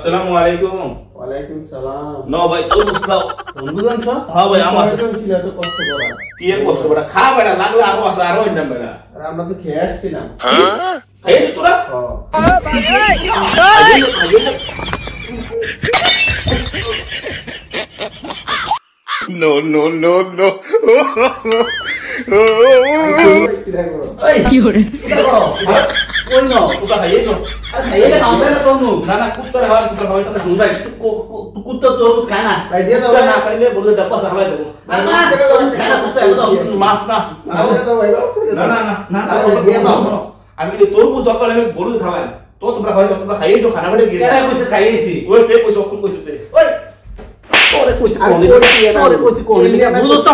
আসসালামু আলাইকুম। ওয়ালাইকুম সালাম। ন ভাই তরমুজ খাও। তরমুজ আনছো? হ্যাঁ ভাই আমার আছে। ছিল এত কষ্ট করা। কি এর কষ্ট করা? খা বেটা, লাগলে আরো আছে, আরো ইন্দাম বেটা। আর আমরা তো খেয়ে আসছিলাম। খাইছিস তোরা? No, no, no, no. এই কি করে? কোন ন? তোরা খাইছিস? আরে খাইলে খাবে না কোন? না না কুত্তা খাওয়া তো শুনবাই। কুত্তা তরমুজ খায় না। ভাই দিয়ে দাও। না খাইলে বলে ডাব্বা খাওয়াই দেবো। না না কুত্তা একদম মাফ না। না না না না আমি তরমুজ দরকার আমি বড় খাওয়াই। তো তোমরা খাইছো খানা বেড়ে গিয়ে কেন কইছে খাইছি ওই তে কইছো কোন কইছে তে ওই তোরে কইছে কোন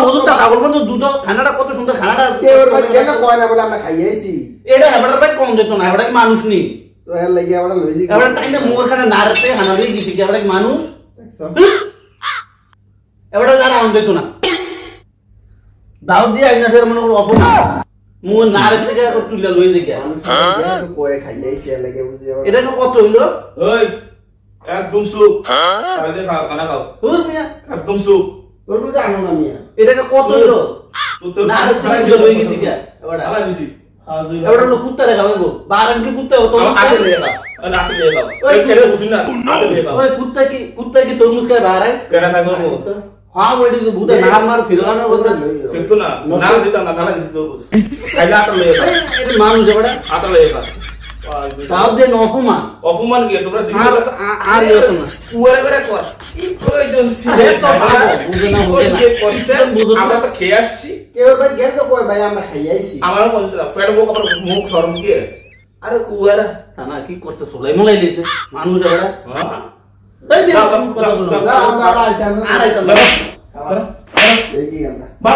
হুজুরটা পাগল বন্ধু দুটো খানাটা কত সুন্দর খানাটা কে ওর ভাই কেন কয় না বলে আমরা খাইয়েছি এটা এবারে ভাই কম দিত না এবারে মানুষ নি তো এর লাগি আমরা লইজি এবারে টাইমে মোর খানা নারতে খানা লই দিছি কি এবারে মানুষ দেখছো এবারে যারা আন দিত না দাউদ দিয়ে আইনা ফের মনে করো অপমান মোর নারতে থেকে তুইলা লই দিকে মানুষ তো কয় খাইয়েছি এর লাগি বুঝি এটা কত হইলো ওই একদম সুপ আরে দেখা খানা খাও ওর মিয়া একদম সুপ তোর দুটো আনো না মিয়া এটা কত হইলো তো না আরে খাইছো লই গেছি কি এবারে আবার দিছি এবারে লোক কুত্তা রে খাবে গো বারান কি কুত্তা তো আতে লয়ে খাও আতে লয়ে খাও ওই কেন বুঝিস না আতে লয়ে খাও ওই কুত্তা কি তরমুজ খায় বারাই কেন খাইবো গো हां ওইটি তো বুদা না মার ফিরলানো বলতে ফিরতো না না দিতাম না খালা দিছি তরমুজ খাইলা আতে লয়ে খাও এই মানুষ এবারে আতে লয়ে খাও দাও দে অপমান কি তোমরা দিছ আর এত না উয়ারে করে কর কি প্রয়োজন ছিল বুঝে না কষ্ট আমরা তো খেয়ে আসছি কে ওর ভাই গেল তো কয় ভাই আমরা খাইয়েছি আমার মন ফের বো কপর মুখ শরম কি আরে কুয়ারা সানা কি করছে সোলাই মোলাই দিতে মানুষ এবারে এই যে আমরা আইতাম দেখি আমরা বা